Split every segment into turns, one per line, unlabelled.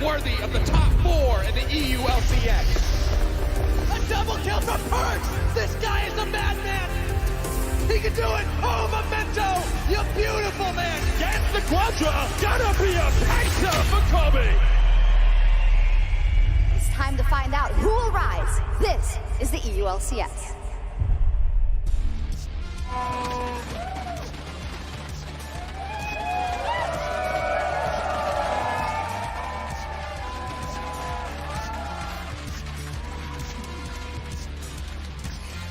worthy of the top 4 in the EU LCS.
A double kill from Perks! This guy is a madman! He can do it! Oh, Memento! You beautiful man!
Gets the Quadra! Gonna be a pacer for Kobe!
It's time to find out who will rise. This is the EU LCS.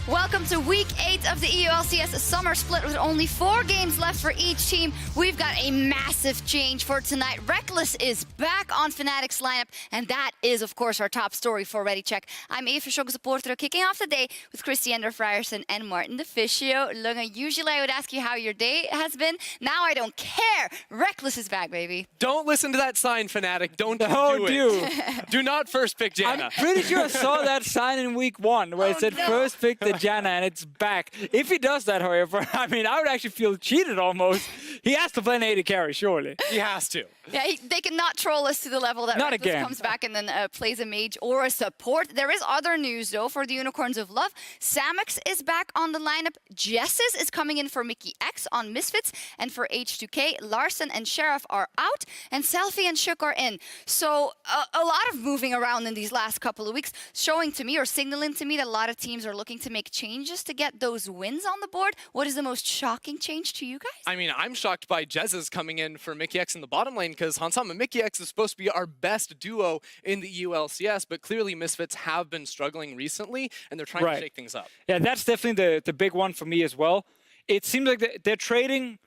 Welcome to week 8 of the EU LCS summer split with only 4 games left for each team. We've got a massive change for tonight. Rekkles is back on Fnatic's lineup, and that is, of course, our top story for Ready Check. I'm Eva Sjokz supporter, kicking off the day with Sjokz, Ender, Frierson, and Martin Deficio. Lunga, usually I would ask you how your day has been. Now I don't care. Rekkles is back, baby.
Don't listen to that sign, Fnatic. Don't do
it.
Do not first pick Janna.
I'm pretty sure I saw that sign in week 1 where it said first pick the Janna, and it's back. If he does that, however, I mean, I would actually feel cheated almost. He has to play an AD carry, surely.
He has to.
Yeah, they cannot troll us to the level that Rekkles comes back and then plays a mage or a support. There is other news, though, for the Unicorns of Love. Sjokz is back on the lineup. Sjokz is coming in for Mickey X on Misfits. And for H2K, Larson and Sheriff are out. And Selfie and Sjokz are in. So a lot of moving around in these last couple of weeks, showing to me or signaling to me that a lot of teams are looking to make changes to get those wins on the board. What is the most shocking change to you guys?
I mean, I'm shocked by Jez's coming in for Mickey X in the bottom lane, because Hansam and Mickey X is supposed to be our best duo in the EU LCS, but clearly Misfits have been struggling recently, and they're trying to shake things up.
Yeah, that's definitely the big one for me as well. It seems like they're trading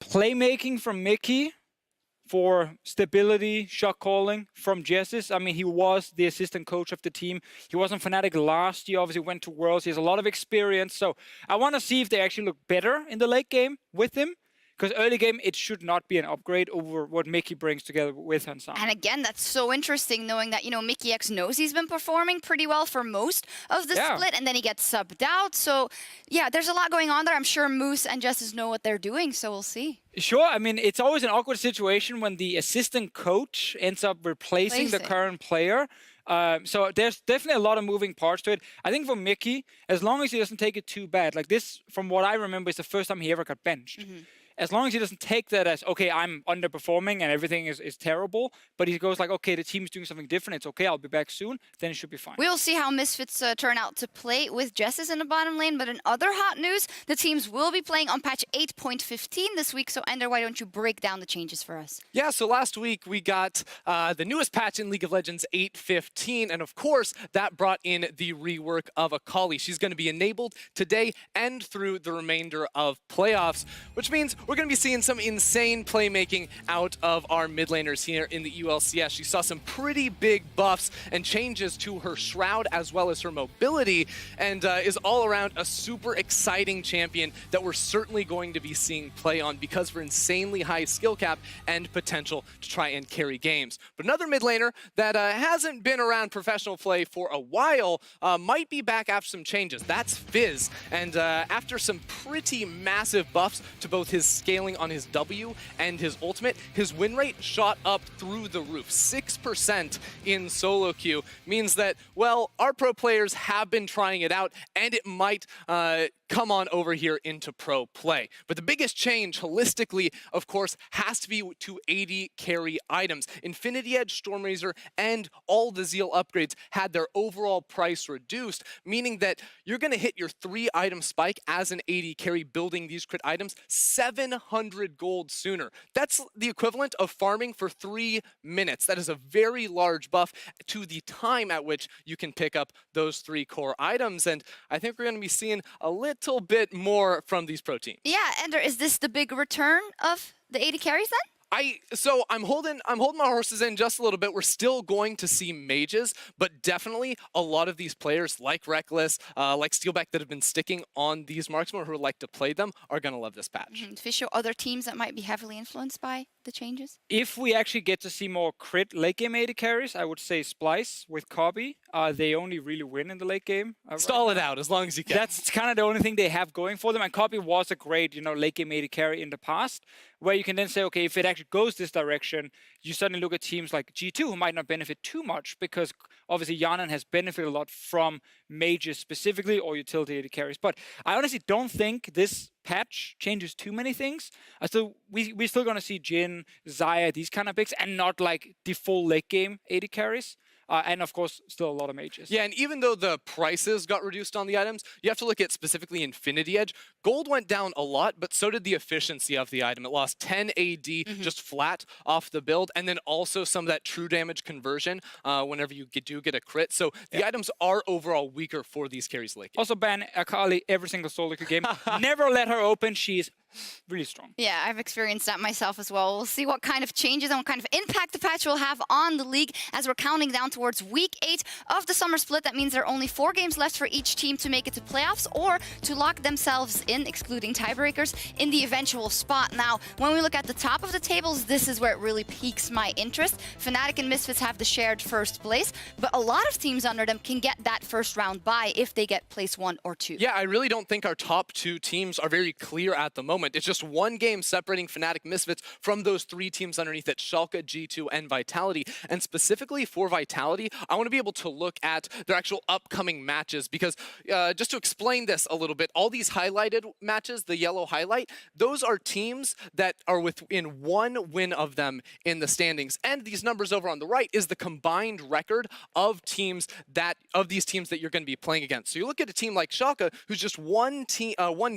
playmaking from Mickey for stability, shot calling from Jez's. I mean, he was the assistant coach of the team. He was on Fnatic last year, obviously went to Worlds. He has a lot of experience. So I want to see if they actually look better in the late game with him. Because early game, it should not be an upgrade over what Mickey brings together with Hansam.
And again, that's so interesting knowing that, you know, Mickey X knows he's been performing pretty well for most of the split, and then he gets subbed out. So, yeah, there's a lot going on there. I'm sure Moose and Justice know what they're doing, so we'll see.
Sure. I mean, it's always an awkward situation when the assistant coach ends up replacing the current player. So there's definitely a lot of moving parts to it. I think for Mickey, as long as he doesn't take it too bad, like this, from what I remember, is the first time he ever got benched. As long as he doesn't take that as, okay, I'm underperforming and everything is terrible, but he goes like, okay, the team's doing something different, it's okay, I'll be back soon, then it should be fine.
We'll see how Misfits turn out to play with Jesses in the bottom lane, but in other hot news, the teams will be playing on patch 8.15 this week, so Ender, why don't you break down the changes for us?
Yeah, so last week we got the newest patch in League of Legends 8.15, and of course, that brought in the rework of Akali. She's going to be enabled today and through the remainder of playoffs, which means we're going to be seeing some insane playmaking out of our mid laners here in the EU LCS. She saw some pretty big buffs and changes to her Shroud as well as her mobility, and is all around a super exciting champion that we're certainly going to be seeing play on because of her insanely high skill cap and potential to try and carry games. But another mid laner that hasn't been around professional play for a while might be back after some changes. That's Fizz, and after some pretty massive buffs to both his scaling on his W and his ultimate, his win rate shot up through the roof. 6% in solo queue means that, well, our pro players have been trying it out, and it might come on over here into pro play. But the biggest change holistically, of course, has to be to AD carry items. Infinity Edge, Stormrazor, and all the Zeal upgrades had their overall price reduced, meaning that you're going to hit your 3-item spike as an AD carry building these crit items 700 gold sooner. That's the equivalent of farming for 3 minutes. That is a very large buff to the time at which you can pick up those 3 core items, and I think we're going to be seeing a little bit more from these pro teams.
Yeah, Ender, is this the big return of the AD carries then?
So I'm holding my horses in just a little bit. We're still going to see mages, but definitely a lot of these players like Rekkles, like Steelback that have been sticking on these marksmen who like to play them are going to love this patch.
Deficio, other teams that might be heavily influenced by the changes?
If we actually get to see more crit late game AD carries, I would say Splice with Cobby. They only really win in the late game.
Stall it out as long as you can.
That's kind of the only thing they have going for them. And Cobby was a great, late game AD carry in the past, where you can then say, okay, if it actually goes this direction, you suddenly look at teams like G2 who might not benefit too much because obviously Yanan has benefited a lot from mages specifically or utility AD carries. But I honestly don't think this patch changes too many things. So we're still going to see Jhin, Xayah, these kind of picks, and not like the full late game AD carries. And of course, still a lot of mages.
Yeah, and even though the prices got reduced on the items, you have to look at specifically Infinity Edge. Gold went down a lot, but so did the efficiency of the item. It lost 10 AD just flat off the build, and then also some of that true damage conversion whenever you do get a crit. So the items are overall weaker for these carries late game.
Also ban Akali every single solo queue game. Never let her open. She's really strong.
Yeah, I've experienced that myself as well. We'll see what kind of changes and what kind of impact the patch will have on the league as we're counting down towards week 8 of the summer split. That means there are only 4 games left for each team to make it to playoffs or to lock themselves in, excluding tiebreakers, in the eventual spot. Now, when we look at the top of the tables, this is where it really piques my interest. Fnatic and Misfits have the shared first place, but a lot of teams under them can get that first round bye if they get place 1 or 2.
Yeah, I really don't think our top 2 teams are very clear at the moment. It's just one game separating Fnatic Misfits from those 3 teams underneath it, Schalke, G2, and Vitality. And specifically for Vitality, I want to be able to look at their actual upcoming matches because just to explain this a little bit, all these highlighted matches, the yellow highlight, those are teams that are within 1 win of them in the standings. And these numbers over on the right is the combined record of these teams that you're going to be playing against. So you look at a team like Schalke, who's just one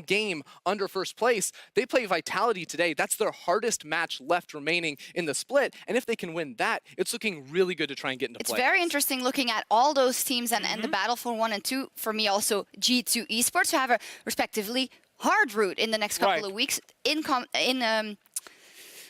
game under first place. They play Vitality today. That's their hardest match left remaining in the split. And if they can win that, it's looking really good to try and get into play.
It's very interesting looking at all those teams and the battle for 1 and 2. For me, also G2 Esports, who have a respectively hard route in the next couple of weeks in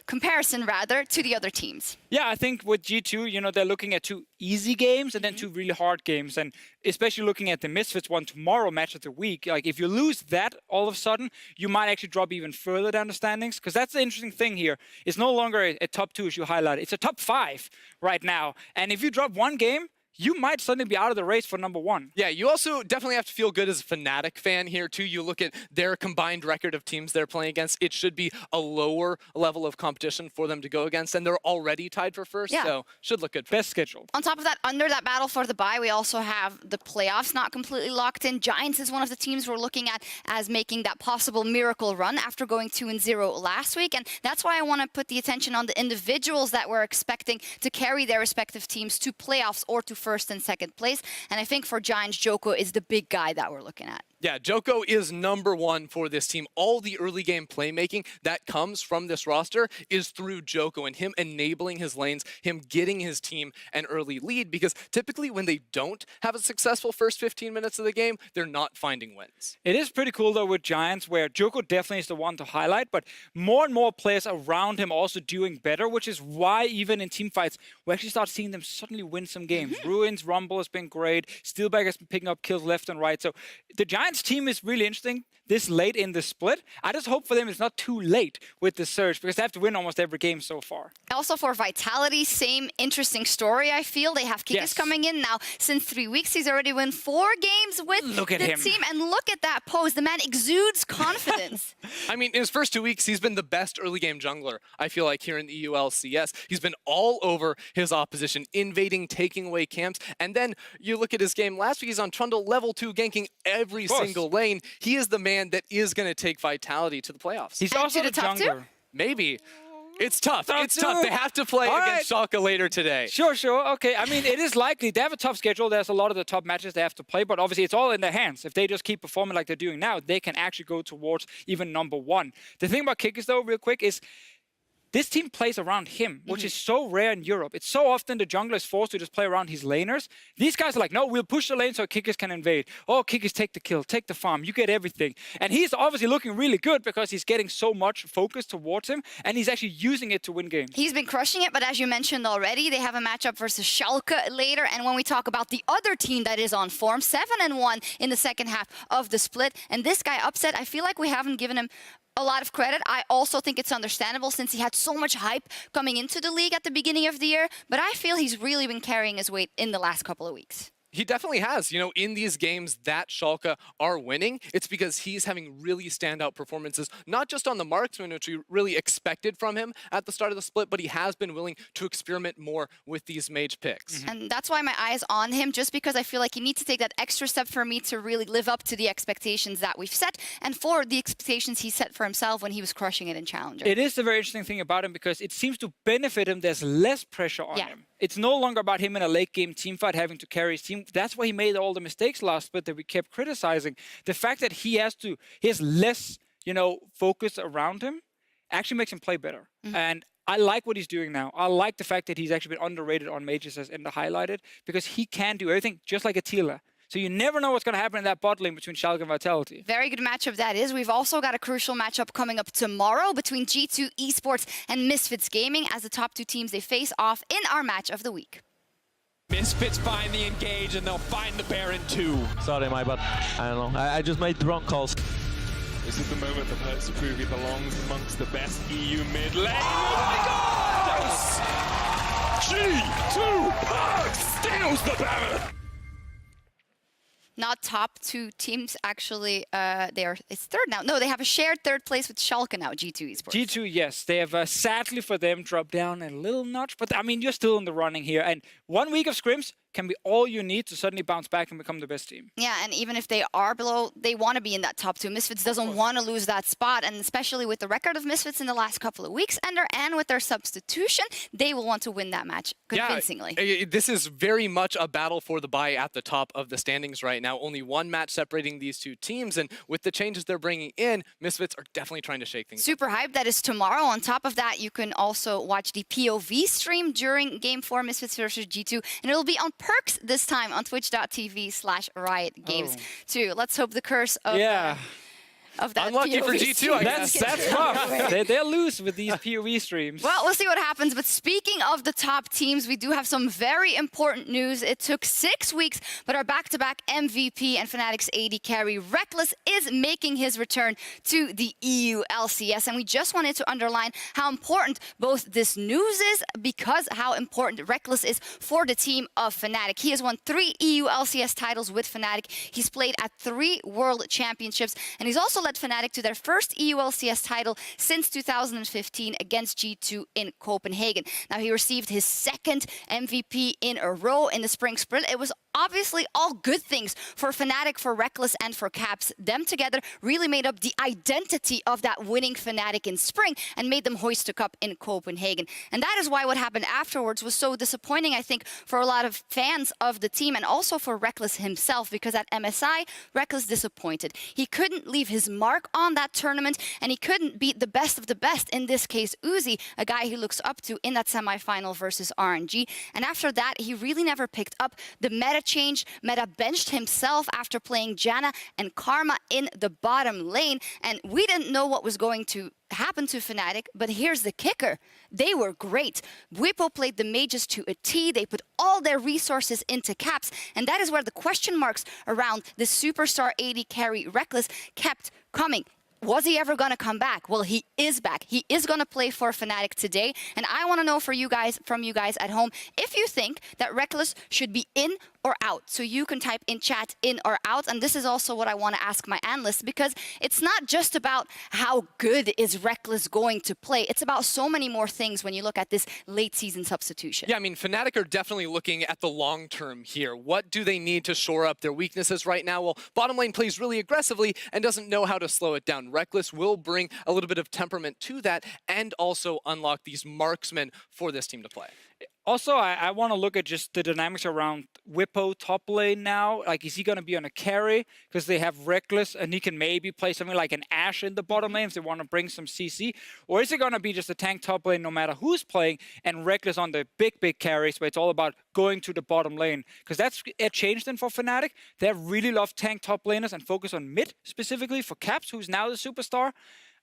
comparison rather to the other teams.
Yeah, I think with G2, they're looking at 2 easy games and then 2 really hard games. And especially looking at the Misfits one tomorrow, match of the week, like if you lose that all of a sudden, you might actually drop even further down the standings. Because that's the interesting thing here. It's no longer a top 2 as you highlighted. It's a top 5 right now. And if you drop one game, you might suddenly be out of the race for number 1.
Yeah, you also definitely have to feel good as a Fnatic fan here, too. You look at their combined record of teams they're playing against. It should be a lower level of competition for them to go against, and they're already tied for first, so should look good.
Best schedule.
On top of that, under that battle for the bye, we also have the playoffs not completely locked in. Giants is one of the teams we're looking at as making that possible miracle run after going 2-0 last week, and that's why I want to put the attention on the individuals that we're expecting to carry their respective teams to playoffs or to first and second place. And I think for Giants, Sjokz is the big guy that we're looking at.
Yeah, Sjokz is number 1 for this team. All the early game playmaking that comes from this roster is through Sjokz and him enabling his lanes, him getting his team an early lead, because typically when they don't have a successful first 15 minutes of the game, they're not finding wins.
It is pretty cool though with Giants where Sjokz definitely is the one to highlight, but more and more players around him also doing better, which is why even in team fights, we actually start seeing them suddenly win some games. Ruins, Rumble has been great. Steelback has been picking up kills left and right. So the Giants team is really interesting this late in the split. I just hope for them it's not too late with the surge because they have to win almost every game so far.
Also for Vitality, same interesting story, I feel. They have Kikis coming in now. Since 3 weeks, he's already won 4 games with the team. And look at that pose. The man exudes confidence.
I mean, in his first 2 weeks, he's been the best early game jungler, I feel like, here in the EU LCS. He's been all over his opposition, invading, taking away camps. And then you look at his game last week, he's on Trundle level 2, ganking every single lane. He is the man that is going to take Vitality to the playoffs.
He's also the jungler.
Maybe. It's tough. It's tough. They have to play against Schalke later today.
Sure. Okay. I mean, it is likely. They have a tough schedule. There's a lot of the top matches they have to play, but obviously it's all in their hands. If they just keep performing like they're doing now, they can actually go towards even number 1. The thing about Kikis, though, real quick, is this team plays around him, which is so rare in Europe. It's so often the jungler is forced to just play around his laners. These guys are like, no, we'll push the lane so Kikis can invade. Oh, Kikis, take the kill, take the farm, you get everything. And he's obviously looking really good because he's getting so much focus towards him, and he's actually using it to win games.
He's been crushing it, but as you mentioned already, they have a matchup versus Schalke later. And when we talk about the other team that is on form, 7-1 in the second half of the split, and this guy Upset, I feel like we haven't given him a lot of credit. I also think it's understandable since he had so much hype coming into the league at the beginning of the year. But I feel he's really been carrying his weight in the last couple of weeks.
He definitely has. You know, in these games that Schalke are winning, it's because he's having really standout performances, not just on the marksman, which we really expected from him at the start of the split, but he has been willing to experiment more with these mage picks.
And that's why my eye is on him, just because I feel like he needs to take that extra step for me to really live up to the expectations that we've set and for the expectations he set for himself when he was crushing it in Challenger.
It is the very interesting thing about him because it seems to benefit him. There's less pressure on him. It's no longer about him in a late game team fight having to carry his team. That's why he made all the mistakes last split that we kept criticizing. The fact that he has less, focus around him actually makes him play better. And I like what he's doing now. I like the fact that he's actually been underrated on mages, as Ender highlighted, because he can do everything just like Attila. So you never know what's going to happen in that bot lane between Schalke and Vitality.
Very good matchup that is. We've also got a crucial matchup coming up tomorrow between G2 Esports and Misfits Gaming as the top two teams they face off in our match of the week.
Misfits find the engage and they'll find the Baron too.
Sorry, my bad. I don't know. I just made the wrong calls.
This is the moment that hurts to prove he belongs amongst the best EU mid lane. Oh my god! G2 Park steals the Baron!
Not top two teams, actually. It's third now. No, they have a shared third place with Schalke now, G2 Esports.
G2, yes. They have, sadly for them, dropped down a little notch. But, I mean, you're still in the running here. And 1 week of scrims can be all you need to suddenly bounce back and become the best team.
Yeah, and even if they are below, they want to be in that top two. Misfits doesn't want to lose that spot, and especially with the record of Misfits in the last couple of weeks, Ender, and with their substitution, they will want to win that match convincingly.
Yeah, this is very much a battle for the bye at the top of the standings right now. Only one match separating these two teams, and with the changes they're bringing in, Misfits are definitely trying to shake things
Super hype. That is tomorrow. On top of that, you can also watch the POV stream during Game 4, Misfits versus G2, and it'll be on Perks this time on twitch.tv/Riot Games too. Let's hope the curse of of that
unlucky
POV
for G2, I guess.
That's rough. They're loose with these POV streams.
Well, we'll see what happens. But speaking of the top teams, we do have some very important news. It took 6 weeks, but our back-to-back MVP and Fnatic's AD carry, Rekkles, is making his return to the EU LCS. And we just wanted to underline how important both this news is, because how important Rekkles is for the team of Fnatic. He has won 3 EU LCS titles with Fnatic. He's played at 3 World Championships, and he's also led Fnatic to their first EU LCS title since 2015 against G2 in Copenhagen. Now, he received his 2nd MVP in a row in the spring sprint. It was obviously all good things for Fnatic, for Rekkles, and for Caps. Them together really made up the identity of that winning Fnatic in spring and made them hoist a cup in Copenhagen. And that is why what happened afterwards was so disappointing, I think, for a lot of fans of the team and also for Rekkles himself, because at MSI, Rekkles disappointed. He couldn't leave his mark on that tournament, and he couldn't beat the best of the best, in this case Uzi, a guy he looks up to in that semifinal versus RNG. And after that, he really never picked up the meta change. Meta benched himself after playing Janna and Karma in the bottom lane, and we didn't know what was going to happen to Fnatic, but here's the kicker. They were great. Bwipo played the mages to a T. They put all their resources into Caps, and that is where the question marks around the superstar AD carry Rekkles kept coming. Was he ever going to come back? Well, he is back. He is going to play for Fnatic today. And I want to know from you guys at home, if you think that Rekkles should be in or out. So you can type in chat in or out. And this is also what I want to ask my analysts, because it's not just about how good is Rekkles going to play. It's about so many more things when you look at this late season substitution.
Yeah, I mean, Fnatic are definitely looking at the long term here. What do they need to shore up their weaknesses right now? Well, bottom lane plays really aggressively and doesn't know how to slow it down. Rekkles will bring a little bit of temperament to that and also unlock these marksmen for this team to play.
Also, I want to look at just the dynamics around Bwipo top lane now. Like, is he going to be on a carry? Because they have Rekkles, and he can maybe play something like an Ashe in the bottom lane if they want to bring some CC. Or is it going to be just a tank top lane no matter who's playing, and Rekkles on the big carries where it's all about going to the bottom lane? Because that's a change then for Fnatic. They really love tank top laners and focus on mid, specifically for Caps, who's now the superstar.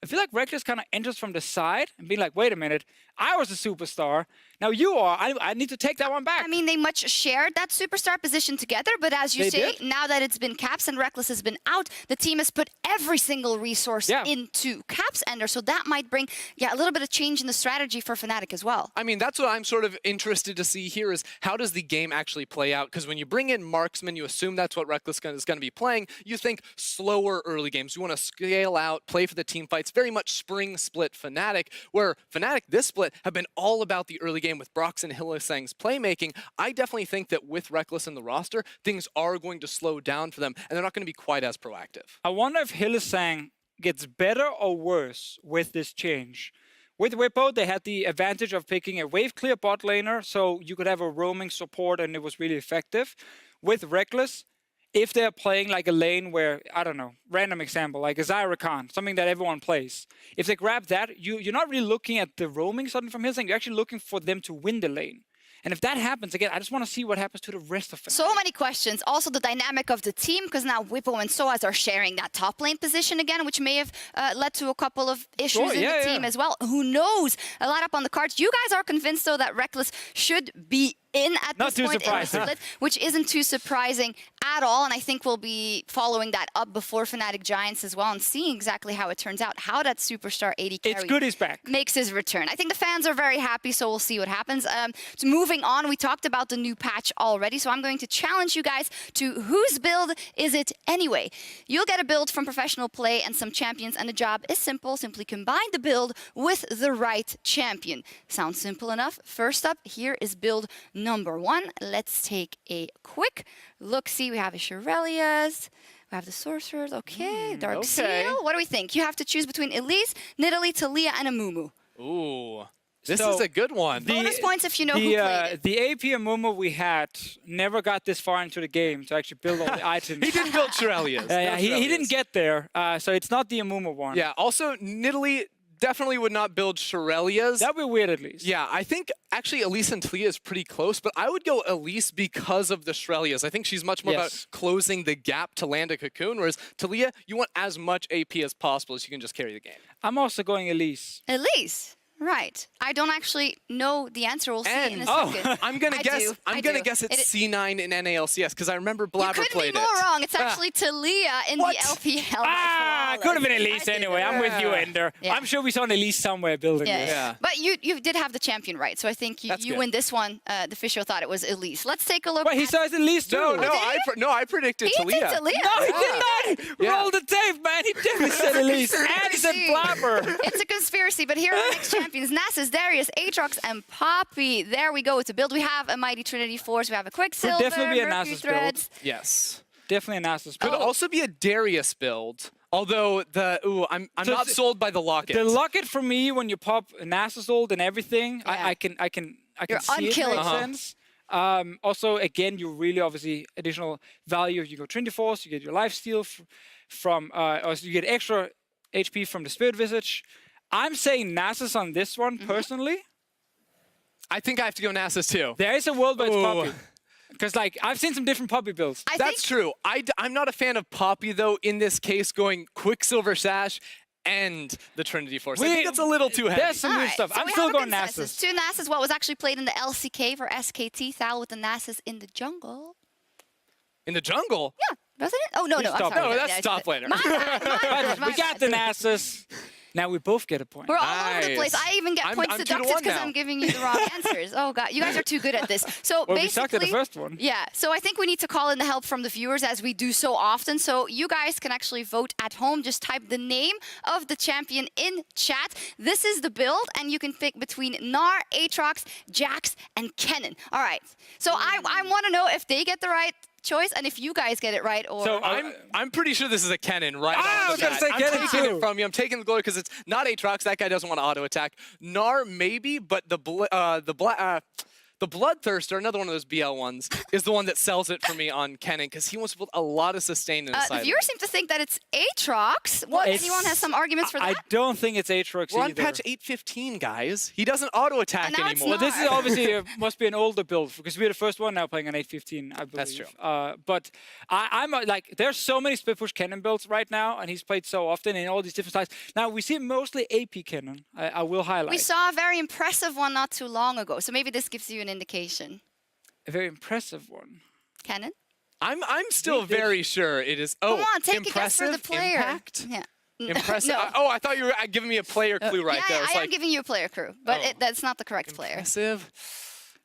I feel like Rekkles kind of enters from the side and being like, wait a minute, I was a superstar. Now you are. I need to take that one back.
I mean, they much shared that superstar position together, but as you say, now that it's been Caps and Reckless has been out, the team has put every single resource into Caps Ender, so that might bring a little bit of change in the strategy for Fnatic as well.
I mean, that's what I'm sort of interested to see here is how does the game actually play out? Because when you bring in Marksman, you assume that's what Reckless is going to be playing. You think slower early games. You want to scale out, play for the team fights, very much spring split Fnatic, where Fnatic this split have been all about the early game with Brox and Hylissang's playmaking. I definitely think that with Reckless in the roster, things are going to slow down for them, and they're not going to be quite as proactive.
I wonder if Hylissang gets better or worse with this change. With Whippo, they had the advantage of picking a wave clear bot laner, so you could have a roaming support and it was really effective. With Reckless, if they're playing like a lane where, I don't know, random example, like a Zyra Khan, something that everyone plays. If they grab that, you're not really looking at the roaming sudden from Hylissang, you're actually looking for them to win the lane. And if that happens, again, I just want to see what happens to the rest of it.
So many questions. Also the dynamic of the team, because now Whippo and Soaz are sharing that top lane position again, which may have led to a couple of issues in the team as well. Who knows? A lot up on the cards. You guys are convinced, though, that Reckless should be in at this point in the split, which isn't too surprising at all. And I think we'll be following that up before Fnatic Giants as well and seeing exactly how it turns out, how that superstar AD carry makes his return. I think the fans are very happy, so we'll see what happens. So moving on, we talked about the new patch already, so I'm going to challenge you guys to whose build is it anyway? You'll get a build from professional play and some champions, and the job is simple. Simply combine the build with the right champion. Sounds simple enough. First up, here is build number 1. Let's take a quick look-see. We have a Shurelias, we have the Sorcerers, okay, Dark Seal. What do we think? You have to choose between Elise, Nidalee, Taliyah, and a Mumu.
Ooh, this is a good one.
Bonus points if you know who played it.
The AP and Mumu we had never got this far into the game to actually build all the items.
He didn't build Shurelias.
He didn't get there, so it's not the Amumu one.
Yeah, also Nidalee definitely would not build Shurelias.
That'd be weird at least.
Yeah, I think actually Elise and Taliyah is pretty close, but I would go Elise because of the Shurelias. I think she's much more about closing the gap to land a cocoon, whereas Taliyah, you want as much AP as possible so you can just carry the game.
I'm also going Elise.
Elise? Right. I don't actually know the answer. We'll see in a second.
I'm gonna guess it's C9 in NALCS because I remember Blabber played it.
You couldn't be more wrong. It's actually Taliyah in the LPL.
Could have been Elise anyway. I'm with you, Ender. Yeah. I'm sure we saw an Elise somewhere building this.
Yeah. But you did have the champion right, so I think you win this one. Deficio thought it was Elise. Let's take a look.
Wait, he says Elise too.
I predicted Taliyah.
He did Taliyah.
No, he did not. Roll the tape, man. He definitely said Elise. And he said Blabber.
It's a conspiracy, but here are the next champions. Nasus, Darius, Aatrox, and Poppy. There we go. It's a build. We have a Mighty Trinity Force. We have a Quicksilver,
definitely be a
Mercury
Nasus
Threads.
build.
Yes.
Definitely a Nasus build.
Could also be a Darius build. Although I'm not sold by the locket.
The locket for me, when you pop Nasus ult and everything, I can see it makes sense. Also, again, you really obviously additional value. You go Trinity Force, you get your lifesteal from, also you get extra HP from the Spirit Visage. I'm saying Nasus on this one personally.
I think I have to go Nasus too.
There is a world where it's Poppy. Because, like, I've seen some different Poppy builds.
That's true. I'm not a fan of Poppy, though, in this case, going Quicksilver Sash and the Trinity Force. I think that's a little too heavy.
There's some new stuff.
So
I'm still going Nasus.
Two Nasus, what was actually played in the LCK for SKT, Thal with the Nasus in the jungle.
In the jungle?
Yeah, wasn't it? Oh, no, I'm sorry.
No, that's top laner.
My bad.
We got the Nasus. Now we both get a point.
We're all over the place. I even get points deducted because I'm giving you the wrong answers. Oh, God. You guys are too good at this. So
well,
basically,
we sucked at the first one.
Yeah. So I think we need to call in the help from the viewers as we do so often. So you guys can actually vote at home. Just type the name of the champion in chat. This is the build, and you can pick between Gnar, Aatrox, Jax, and Kennen. All right. So I want to know if they get the right choice and if you guys get it right or...
So I'm pretty sure this is a Kennen right off the bat.
I was going to say Kennen
I'm taking it from you. I'm taking the glory because it's not Aatrox. That guy doesn't want to auto attack. Gnar maybe, but the The Bloodthirster, another one of those BL ones, is the one that sells it for me on Kennen because he wants to build a lot of sustain in his
The
side.
viewers seem to think that it's Aatrox. What? Anyone has some arguments for that?
I don't think it's Aatrox
We're on
either.
patch 8.15, guys. He doesn't auto-attack
And now it's
anymore.
not.
This is obviously must be an older build because we're the first one now playing on 8.15, I believe.
That's true.
But I'm like, there's so many split push Kennen builds right now, and he's played so often in all these different styles. Now we see mostly AP Kennen. I will highlight.
We saw a very impressive one not too long ago, so maybe this gives you an indication.
A very impressive one.
Kennen?
I'm still very sure it is. Oh,
Come on, take
impressive
a guess for the player.
impact.
Yeah.
Impressive.
No.
Oh, I thought you were giving me a player clue right there.
Yeah,
It's
I
like,
am giving you a player crew, but
Oh.
that's not the correct player.
impressive.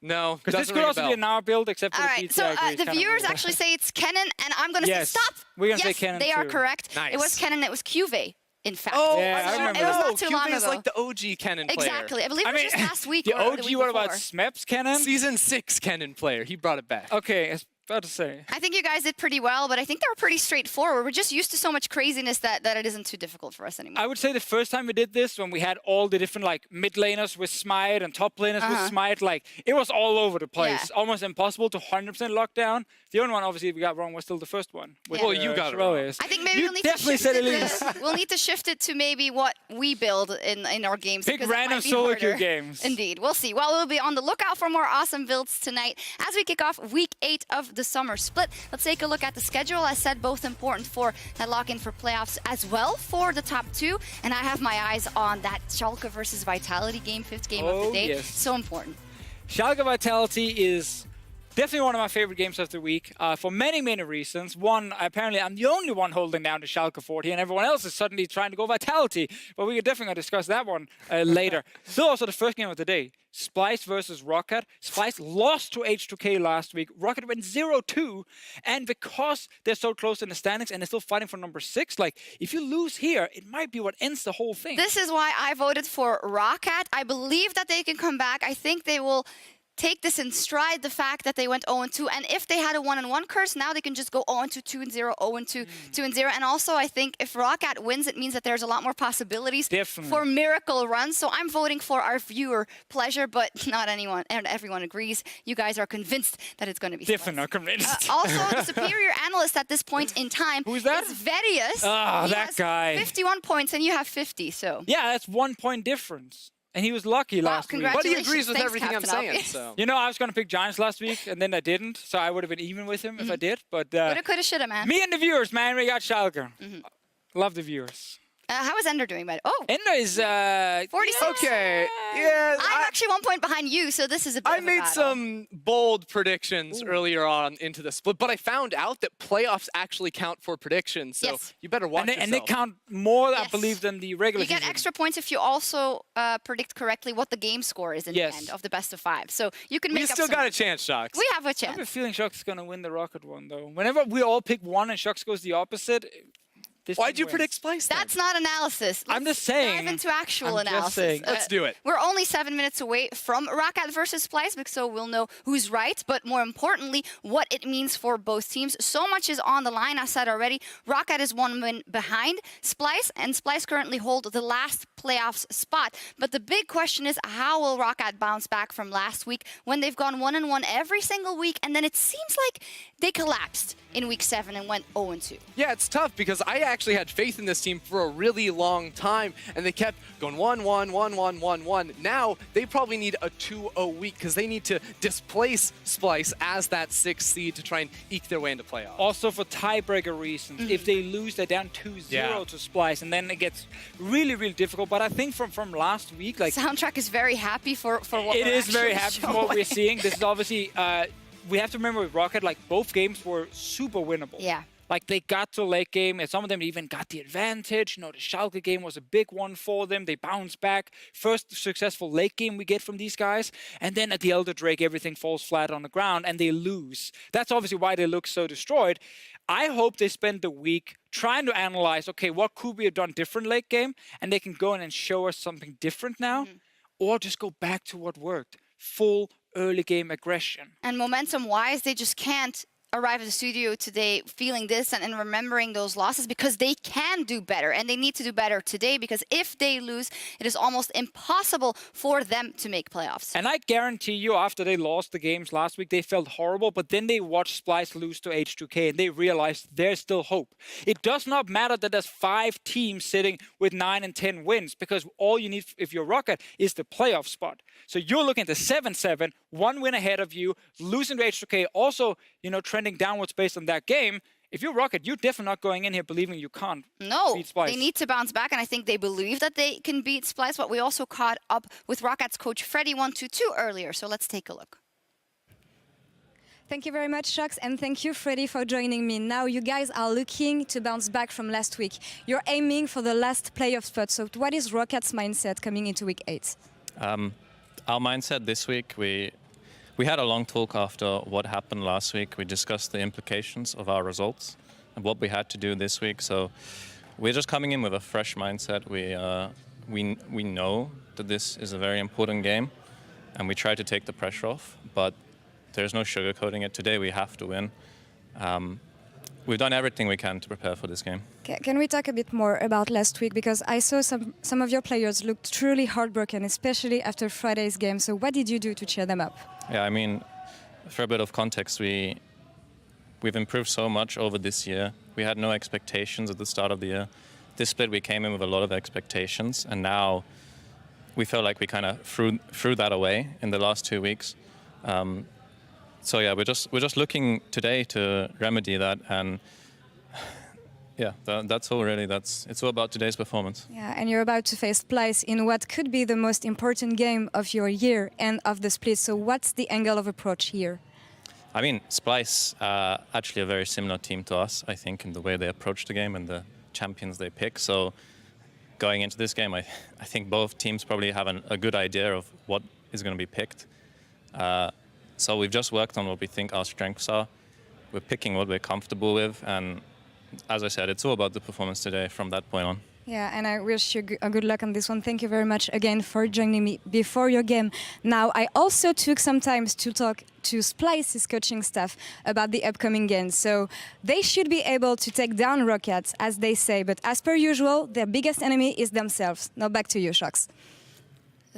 No,
Because this
doesn't
could
ring a
also be
bell.
an hour build, except for
All
the
right,
PTI.
so
agree, it's
the
kind of
viewers
weird.
actually say it's Kennen, and I'm going to
Yes.
say stop.
We're gonna say
Yes,
Kennen
they are
too.
correct.
Nice.
It was Kennen, it was Cuvée, in fact.
Oh,
Yeah, I
I
remember
It was
that.
not too long
Cuvée is
ago.
like the OG Kennen player.
Exactly. I believe it was just last week
the
or the
OG,
week
what about
before.
Smeps Kennen?
Season 6 Kennen player. He brought it back.
Okay, I was about to say.
I think you guys did pretty well, but I think they were pretty straightforward. We're just used to so much craziness that it isn't too difficult for us anymore.
I would say the first time we did this, when we had all the different like mid laners with Smite and top laners with Smite, like it was all over the place.
Yeah.
Almost impossible to 100% lock down. The only one obviously we got wrong was still the first one. with,
Yeah.
Well, you got it wrong.
Shirelles.
I think maybe
You
we'll need to
definitely
shift
said
it
Elise.
we'll need to shift it to maybe what we build in our games.
Pick
because that
random
might be
solo
harder.
queue games.
Indeed. We'll see. Well, we'll be on the lookout for more awesome builds tonight as we kick off week 8 of the summer split. Let's take a look at the schedule. As said, both important for that lock-in for playoffs as well for the top 2. And I have my eyes on that Sjokz versus Vitality game, 5th game of
Oh,
the day.
yes.
So important.
Schalke Vitality is definitely one of my favorite games of the week for many, many reasons. One, apparently I'm the only one holding down the Schalke fort here, and everyone else is suddenly trying to go Vitality. But we're definitely going to discuss that one later. Still also the first game of the day. Splice versus Rocket. Splice lost to H2K last week. Rocket went 0-2. And because they're so close in the standings and they're still fighting for number 6, like, if you lose here, it might be what ends the whole thing.
This is why I voted for Rocket. I believe that they can come back. I think they will take this in stride, the fact that they went 0-2. And if they had a 1-1 curse, now they can just go 0-2, 2-0, 0-2, 2-0. And also, I think if Rocket wins, it means that there's a lot more possibilities
Definitely.
for miracle runs. So I'm voting for our viewer pleasure, but not anyone, and everyone agrees. You guys are convinced that it's going to be
Definitely not
Splice.
convinced.
Also, the superior analyst at this point in time
Who's that?
is Verius.
Ah,
He
that
has
guy.
51 points, and you have 50, so...
Yeah, that's 1 point difference. And he was lucky last week.
But he
Congratulations.
agrees with
Thanks,
everything I'm
Captain
saying,
Obvious.
so.
You know, I was going to pick Giants last week, and then I didn't. So I would have been even with him if I did. But
Coulda, coulda, shoulda, man.
me and the viewers, man, we got Schalke. Love the viewers.
How is Ender doing, by the way? Oh,
Ender is
46.
Okay. Yeah.
I'm actually 1 point behind you, so this is a bit
I
of a
made
battle.
some bold predictions earlier on into the split, but I found out that playoffs actually count for predictions, so
Yes.
you better watch
and they
yourself.
count more, I
Yes.
believe, than the regular
You get
season.
extra points if you also predict correctly what the game score is in
Yes.
the end of the best of 5. So you can
We
make up
still
some...
got a chance, Sjokz.
We have a
I have a
chance.
feeling Sjokz is going to win the Rocket one, though. Whenever we all pick one and Sjokz goes the opposite, this
Why'd
team
you
wins.
predict Splice then?
That's not analysis.
I'm
Let's
just saying.
dive into actual
I'm just
analysis.
saying.
Let's do it.
We're only 7 minutes away from Rocket versus Splice, so we'll know who's right, but more importantly, what it means for both teams. So much is on the line, I said already. Rocket is 1 win behind Splice, and Splice currently hold the last playoffs spot. But the big question is, how will Rocket bounce back from last week when they've gone 1-1 every single week, and then it seems like they collapsed in week 7 and went 0-2.
Yeah, it's tough because I actually had faith in this team for a really long time, and they kept going 1-1, 1-1, 1-1. Now, they probably need a 2-0 week because they need to displace Splice as that 6th seed to try and eke their way into playoffs.
Also for tiebreaker reasons. If they lose, they're down 2-0
Yeah.
to Splice, and then it gets really, really difficult. But I think from last week, like,
Soundtrack is very happy for what
it
we're
is very
actually
happy from what we're
showing.
seeing. This is obviously, we have to remember with Rocket, like, both games were super winnable.
Yeah.
Like, they got to late game, and some of them even got the advantage. You know, the Schalke game was a big one for them. They bounced back. First successful late game we get from these guys. And then at the Elder Drake, everything falls flat on the ground, and they lose. That's obviously why they look so destroyed. I hope they spend the week trying to analyze, okay, what could we have done different late game? And they can go in and show us something different now. Or just go back to what worked. Full early game aggression.
And momentum-wise, they just can't arrive at the studio today feeling this and remembering those losses because they can do better and they need to do better today because if they lose, it is almost impossible for them to make playoffs.
And I guarantee you, after they lost the games last week, they felt horrible, but then they watched Splice lose to H2K and they realized there's still hope. It does not matter that there's 5 teams sitting with 9 and 10 wins because all you need if you're Rocket is the playoff spot. So you're looking at the 7-7, 1 win ahead of you, losing to H2K, also, trending downwards based on that game. If you're Rocket, you're definitely not going in here believing you can't beat Splice.
They need to bounce back, and I think they believe that they can beat Splice, but we also caught up with Rocket's coach Freddy122 earlier, so let's take a look.
Thank you very much, Sjokz, and thank you, Freddy, for joining me. Now, you guys are looking to bounce back from last week. You're aiming for the last playoff spot, so what is Rocket's mindset coming into week 8?
Our mindset this week, we had a long talk after what happened last week. We discussed the implications of our results and what we had to do this week. So we're just coming in with a fresh mindset. We know that this is a very important game, and we try to take the pressure off. But there's no sugarcoating it. Today we have to win. We've done everything we can to prepare for this game.
Can we talk a bit more about last week? Because I saw some of your players looked truly heartbroken, especially after Friday's game. So what did you do to cheer them up?
Yeah, I mean, for a bit of context, we've improved so much over this year. We had no expectations at the start of the year. This split, we came in with a lot of expectations, and now we feel like we kind of threw that away in the last 2 weeks. So yeah, we're just looking today to remedy that, and yeah, that's all really. It's all about today's performance.
Yeah, and you're about to face Splice in what could be the most important game of your year and of the split. So what's the angle of approach here?
I mean, Splice actually a very similar team to us, I think, in the way they approach the game and the champions they pick. So going into this game, I think both teams probably have a good idea of what is going to be picked. So we've just worked on what we think our strengths are. We're picking what we're comfortable with, and as I said, it's all about the performance today from that point on.
Yeah, and I wish you a good luck on this one. Thank you very much again for joining me before your game. Now, I also took some time to talk to Splice's coaching staff about the upcoming game. So they should be able to take down Rockets, as they say, but as per usual, their biggest enemy is themselves. Now back to you, Sjokz.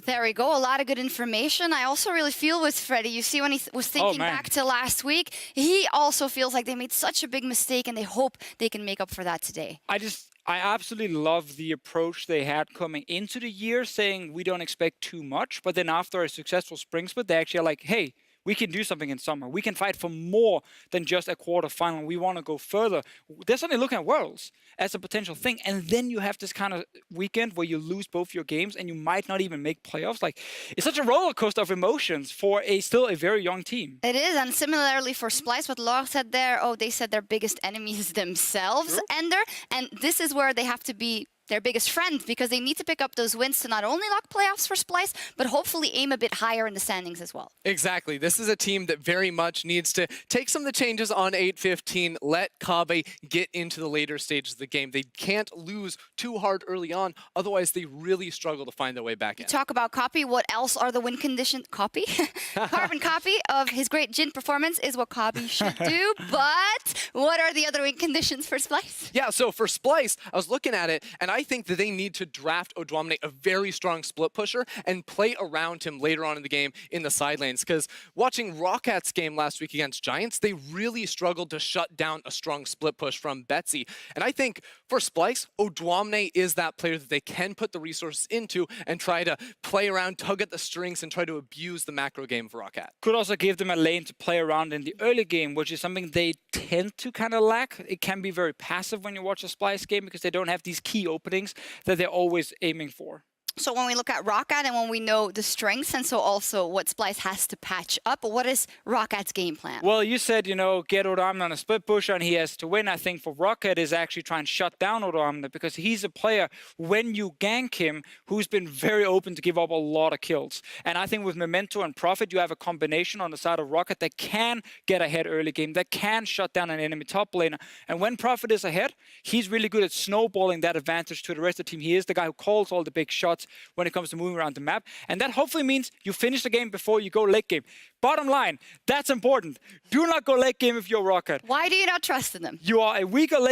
There we go. A lot of good information. I also really feel with Freddy. You see, when he was thinking back to last week, he also feels like they made such a big mistake and they hope they can make up for that today.
I absolutely love the approach they had coming into the year, saying we don't expect too much. But then after a successful spring split, they actually are like, hey, we can do something in summer. We can fight for more than just a quarterfinal. We want to go further. They're suddenly looking at Worlds as a potential thing. And then you have this kind of weekend where you lose both your games and you might not even make playoffs. Like, it's such a roller coaster of emotions for still a very young team.
It is. And similarly for Splice, what Laura said there, they said their biggest enemy is themselves, Ender. And this is where they have to be their biggest friend, because they need to pick up those wins to not only lock playoffs for Splice, but hopefully aim a bit higher in the standings as well.
Exactly. This is a team that very much needs to take some of the changes on 8-15, let Kave get into the later stages of the game. They can't lose too hard early on, otherwise they really struggle to find their way back in.
Talk about copy. What else are the win conditions? Copy? Carbon copy of his great Jin performance is what Kobby should do, but what are the other win conditions for Splice?
Yeah, so for Splice, I was looking at it, and I think that they need to draft Odwamne, a very strong split pusher, and play around him later on in the game in the side lanes. Because watching Rocket's game last week against Giants, they really struggled to shut down a strong split push from Betsy. And I think for Splice, Odwamne is that player that they can put the resources into and try to play around, tug at the strings, and try to abuse the macro game of Rocket.
Could also give them a lane to play around in the early game, which is something they tend to kind of lack. It can be very passive when you watch a Splice game because they don't have these key openings that they're always aiming for.
So when we look at Rocket and when we know the strengths and so also what Splice has to patch up, what is Rocket's game plan?
Well, you said, get Odwamne on a split pusher and he has to win. I think for Rocket is actually try and shut down Odwamne because he's a player, when you gank him, who's been very open to give up a lot of kills. And I think with Memento and Prophet, you have a combination on the side of Rocket that can get ahead early game, that can shut down an enemy top laner. And when Prophet is ahead, he's really good at snowballing that advantage to the rest of the team. He is the guy who calls all the big shots. when it comes to moving around the map. And that hopefully means you finish the game before you go late game. Bottom line, that's important. Do not go late game if you're Rocket.
Why do you not trust in them?
You are a weaker late